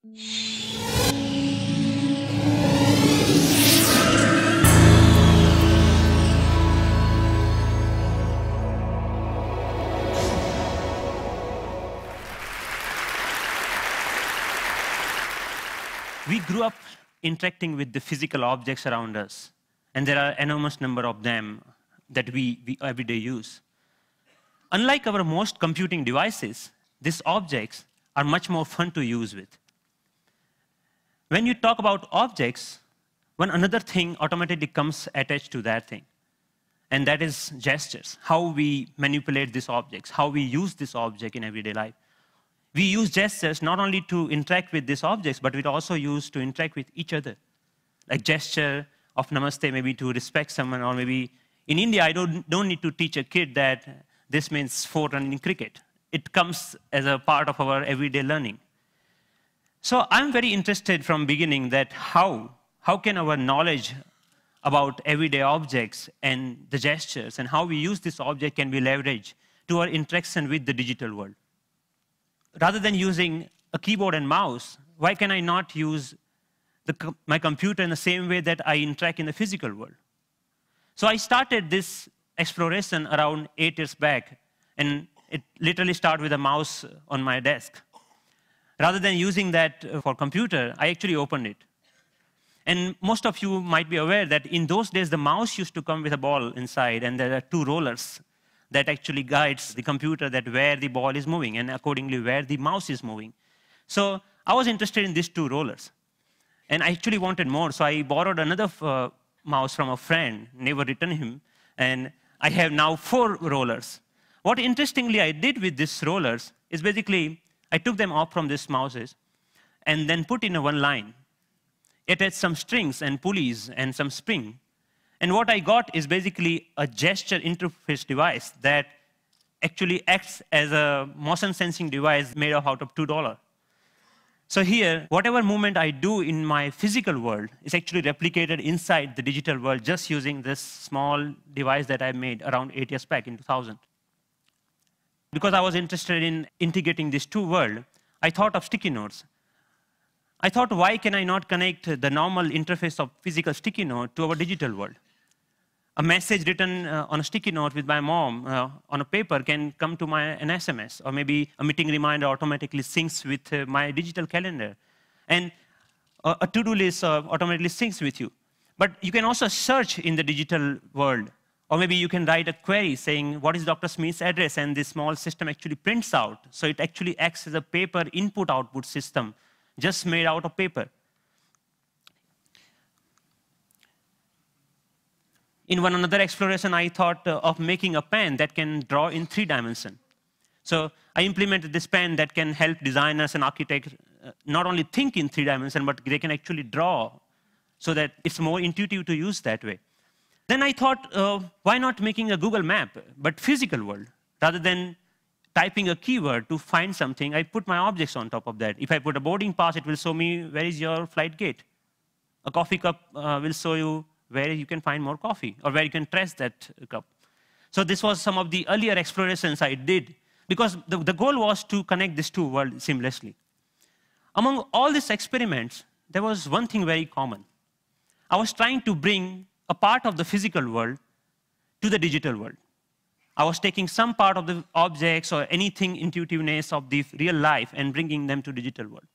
We grew up interacting with the physical objects around us, and there are enormous number of them that we every day use. Unlike our most computing devices, these objects are much more fun to use with. When you talk about objects, one another thing automatically comes attached to that thing, and that is gestures, how we manipulate these objects, how we use this object in everyday life. We use gestures not only to interact with these objects, but we also use to interact with each other. Like gesture of namaste, maybe to respect someone, or maybe in India, I don't need to teach a kid that this means 4 run in cricket. It comes as a part of our everyday learning. So I'm very interested from beginning that how can our knowledge about everyday objects and the gestures and how we use this object can be leveraged to our interaction with the digital world. Rather than using a keyboard and mouse, why can I not use my computer in the same way that I interact in the physical world? So I started this exploration around 8 years back, and it literally started with a mouse on my desk. Rather than using that for computer, I actually opened it. And most of you might be aware that in those days, the mouse used to come with a ball inside, and there are 2 rollers that actually guides the computer that where the ball is moving and accordingly where the mouse is moving. So I was interested in these 2 rollers. And I actually wanted more, so I borrowed another mouse from a friend, never returned him, and I have now 4 rollers. What interestingly I did with these rollers is basically I took them off from these mouses and then put in a one line. It had some strings and pulleys and some spring. And what I got is basically a gesture interface device that actually acts as a motion sensing device made out of $2. So here, whatever movement I do in my physical world is actually replicated inside the digital world just using this small device that I made around 8 years back in 2000. Because I was interested in integrating these 2 worlds, I thought of sticky notes. I thought, why can I not connect the normal interface of physical sticky note to our digital world? A message written on a sticky note with my mom on a paper can come to an SMS, or maybe a meeting reminder automatically syncs with my digital calendar. And a to-do list automatically syncs with you. But you can also search in the digital world, or maybe you can write a query saying, what is Dr. Smith's address? And this small system actually prints out. So it actually acts as a paper input-output system, just made out of paper. In one another exploration, I thought of making a pen that can draw in 3 dimensions. So I implemented this pen that can help designers and architects not only think in 3 dimensions, but they can actually draw so that it's more intuitive to use that way. Then I thought, why not making a Google map, but physical world? Rather than typing a keyword to find something, I put my objects on top of that. If I put a boarding pass, it will show me where is your flight gate. A coffee cup will show you where you can find more coffee, or where you can trace that cup. So this was some of the earlier explorations I did, because the goal was to connect these 2 worlds seamlessly. Among all these experiments, there was one thing very common. I was trying to bring a part of the physical world to the digital world. I was taking some part of the objects or anything intuitiveness of the real life and bringing them to digital world.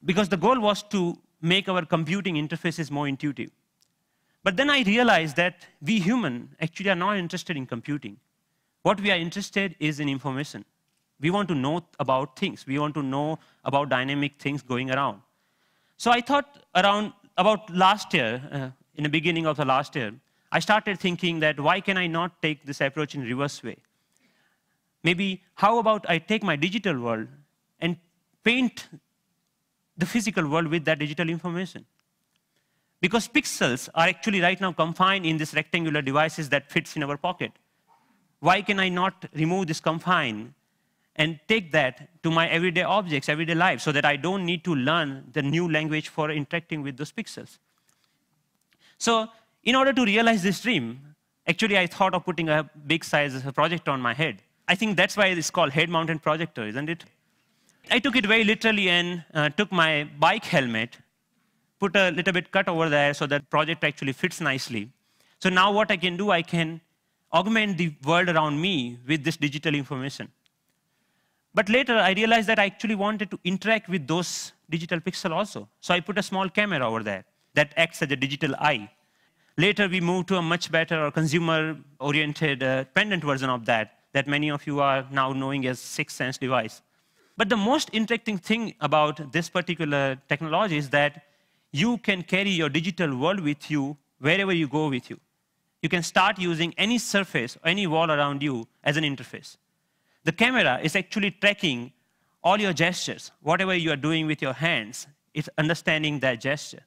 Because the goal was to make our computing interfaces more intuitive. But then I realized that we humans actually are not interested in computing. What we are interested is in information. We want to know about things. We want to know about dynamic things going around. So I thought about last year, in the beginning of the last year, I started thinking that why can I not take this approach in reverse way? Maybe how about I take my digital world and paint the physical world with that digital information? Because pixels are actually right now confined in these rectangular devices that fits in our pocket. Why can I not remove this confine and take that to my everyday objects, everyday life, so that I don't need to learn the new language for interacting with those pixels? So in order to realize this dream, actually I thought of putting a big size projector on my head. I think that's why it's called head-mounted projector, isn't it? I took it very literally and took my bike helmet, put a little bit cut over there so that project actually fits nicely. So now what I can do, I can augment the world around me with this digital information. But later, I realized that I actually wanted to interact with those digital pixels also. So I put a small camera over there that acts as a digital eye. Later, we moved to a much better or consumer-oriented pendant version of that many of you are now knowing as Sixth Sense device. But the most interesting thing about this particular technology is that you can carry your digital world with you wherever you go with you. You can start using any surface, any wall around you as an interface. The camera is actually tracking all your gestures. Whatever you are doing with your hands, it's understanding that gesture.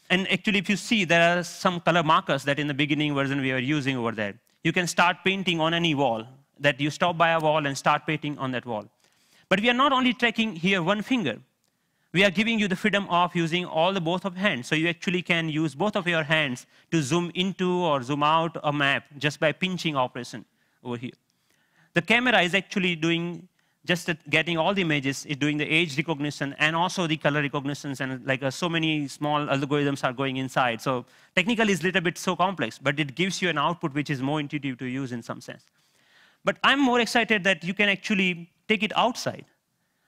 And actually, if you see, there are some color markers that in the beginning version we were using over there. You can start painting on any wall, that you stop by a wall and start painting on that wall. But we are not only tracking here one finger. We are giving you the freedom of using both of hands. So you actually can use both of your hands to zoom into or zoom out a map just by pinching operation over here. The camera is actually doing getting all the images, it's doing the age recognition and also the color recognitions, and like so many small algorithms are going inside. So technically it's a little bit so complex, but it gives you an output which is more intuitive to use in some sense. But I'm more excited that you can actually take it outside.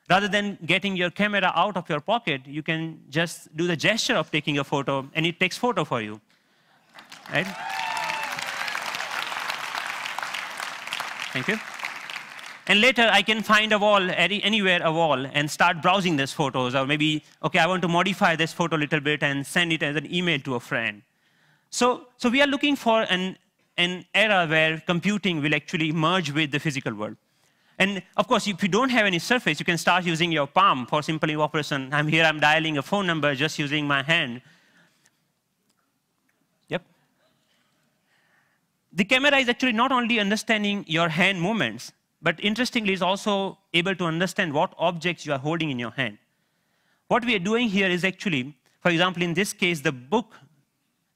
Rather than getting your camera out of your pocket, you can just do the gesture of taking a photo, and it takes photo for you, right? Thank you. And later, I can find a wall, anywhere a wall, and start browsing these photos. Or maybe, OK, I want to modify this photo a little bit and send it as an email to a friend. So we are looking for an era where computing will actually merge with the physical world. And of course, if you don't have any surface, you can start using your palm for simple operation. I'm here, I'm dialing a phone number just using my hand. Yep. The camera is actually not only understanding your hand movements, but interestingly, is also able to understand what objects you are holding in your hand. What we are doing here is actually, for example, in this case, the book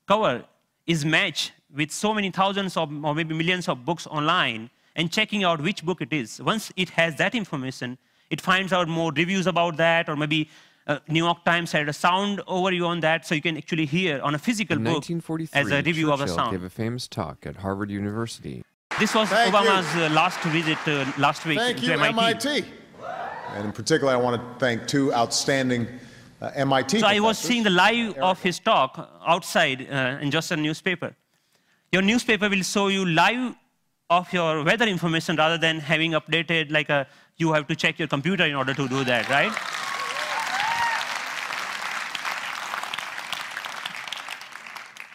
cover is matched with so many thousands or maybe millions of books online, and checking out which book it is. Once it has that information, it finds out more reviews about that, or maybe New York Times had a sound overview on that, so you can actually hear on a physical book as a review of a sound. Gave a famous talk at Harvard University. This was Obama's last visit last week to MIT. And in particular, I want to thank two outstanding MIT So professors. I was seeing the live of his talk outside in just a newspaper. Your newspaper will show you live of your weather information rather than having updated, like you have to check your computer in order to do that, right?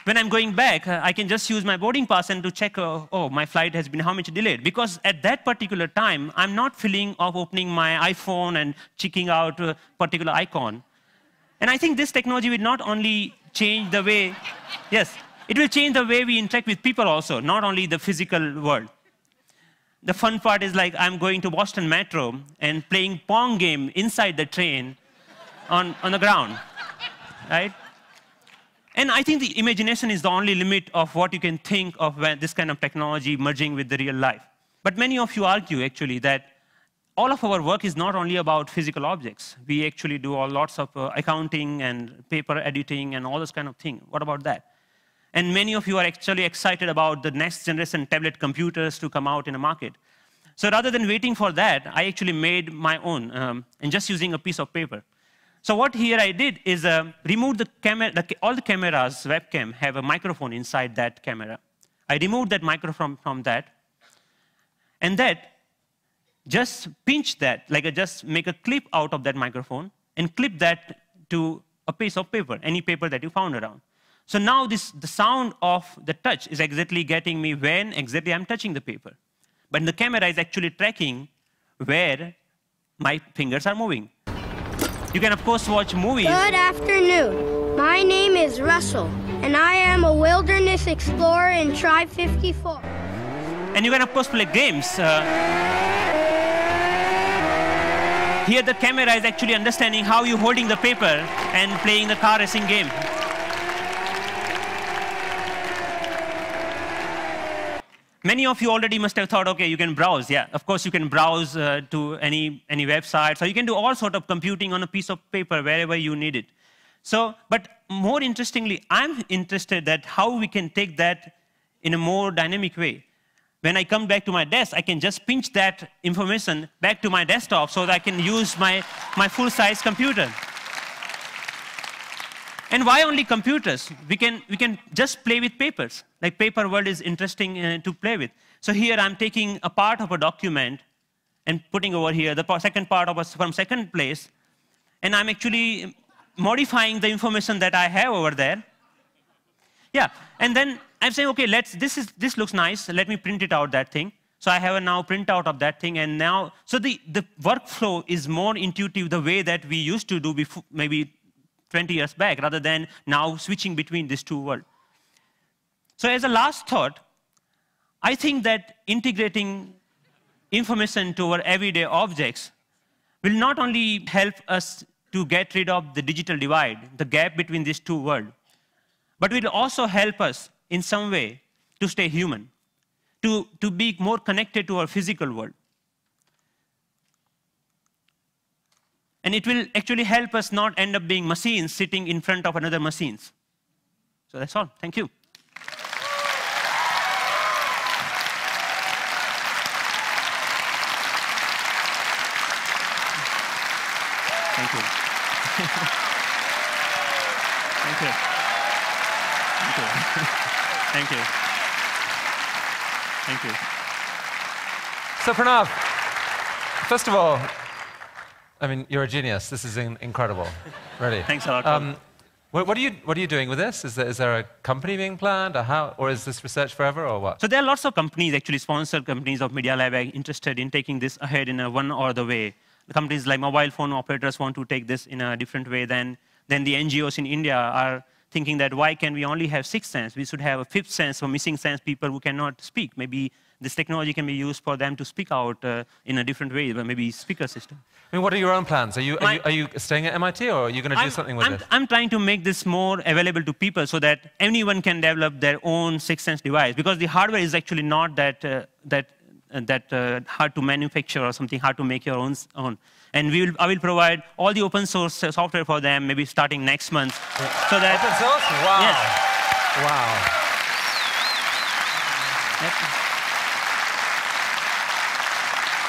When I'm going back, I can just use my boarding pass and to check, oh, my flight has been how much delayed. Because at that particular time, I'm not feeling of opening my iPhone and checking out a particular icon. And I think this technology will not only change the way, yes, it will change the way we interact with people also, not only the physical world. The fun part is like I'm going to Boston Metro and playing Pong game inside the train on the ground, right? And I think the imagination is the only limit of what you can think of when this kind of technology merging with the real life. But many of you argue, actually, that all of our work is not only about physical objects. We actually do lots of accounting and paper editing and all this kind of thing. What about that? And many of you are actually excited about the next generation tablet computers to come out in the market. So rather than waiting for that, I actually made my own, and just using a piece of paper. So what here I did is remove the camera. All the cameras, webcam, have a microphone inside that camera. I removed that microphone from that. And that, just pinch that, like just make a clip out of that microphone, and clip that to a piece of paper, any paper that you found around. So now the sound of the touch is exactly getting me when exactly I'm touching the paper. But the camera is actually tracking where my fingers are moving. You can, of course, watch movies. Good afternoon. My name is Russell, and I am a wilderness explorer in Tribe 54. And you can, of course, play games. Here, the camera is actually understanding how you're holding the paper and playing the car racing game. Many of you already must have thought, okay, you can browse. Yeah, of course you can browse to any website. So you can do all sort of computing on a piece of paper wherever you need it. So, but more interestingly, I'm interested that how we can take that in a more dynamic way. When I come back to my desk, I can just pinch that information back to my desktop so that I can use my full-size computer. And why only computers? We can just play with papers. Like paper world is interesting to play with. So here I'm taking a part of a document and putting over here the second part of from second place, and I'm actually modifying the information that I have over there. Yeah, and then I'm saying, okay, this looks nice. Let me print it out, that thing. So I have a now printout of that thing, and now, so the workflow is more intuitive the way that we used to do before, maybe 20 years back, rather than now switching between these two worlds. So as a last thought, I think that integrating information to our everyday objects will not only help us to get rid of the digital divide, the gap between these two worlds, but will also help us in some way to stay human, to be more connected to our physical world. And it will actually help us not end up being machines sitting in front of another machines. So that's all. Thank you. Thank you. Thank you. Thank you. Thank you. Thank you. So Pranav, first of all, I mean, you're a genius. This is incredible, really. Thanks a lot. What are you doing with this? Is there a company being planned, or is this research forever, or what? So there are lots of companies, actually sponsored companies of Media Lab, interested in taking this ahead in one or the way. The companies like mobile phone operators want to take this in a different way than the NGOs in India are thinking that why can we only have sixth sense? We should have a fifth sense for missing sense people who cannot speak. Maybe this technology can be used for them to speak out in a different way, maybe speaker system. I mean, what are your own plans? Are you staying at MIT, or are you going to do something with this? I'm trying to make this more available to people so that anyone can develop their own sixth sense device, because the hardware is actually not that hard to manufacture or something, hard to make your own. And I will provide all the open source software for them, maybe starting next month. So that open source? Wow. Yes. Wow.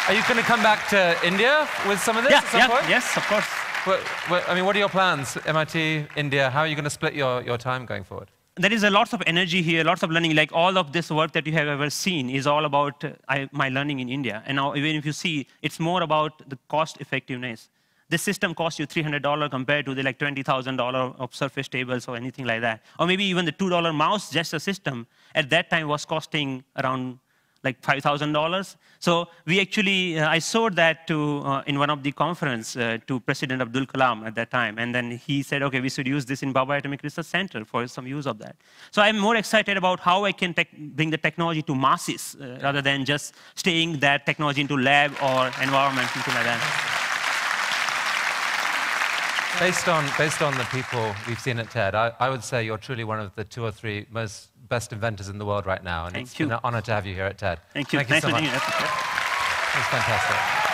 Are you going to come back to India with some of this at some point? Yes, of course. I mean, what are your plans? MIT, India, how are you going to split your time going forward? There is a lot of energy here, lots of learning. Like all of this work that you have ever seen is all about my learning in India. And now, even if you see, it's more about the cost effectiveness. This system costs you $300 compared to the like $20,000 of Surface tables or anything like that. Or maybe even the $2 mouse, just a system, at that time was costing around like $5,000. So we actually, I showed that to, in one of the conference to President Abdul Kalam at that time. And then he said, okay, we should use this in Bhabha Atomic Research Center for some use of that. So I'm more excited about how I can bring the technology to masses rather than just staying that technology into lab or environment, something like that. Based on the people we've seen at TED, I would say you're truly one of the 2 or 3 best inventors in the world right now. And it's been an honor to have you here at TED. Thank you. Thank you so much. Nice to meet you. It's fantastic.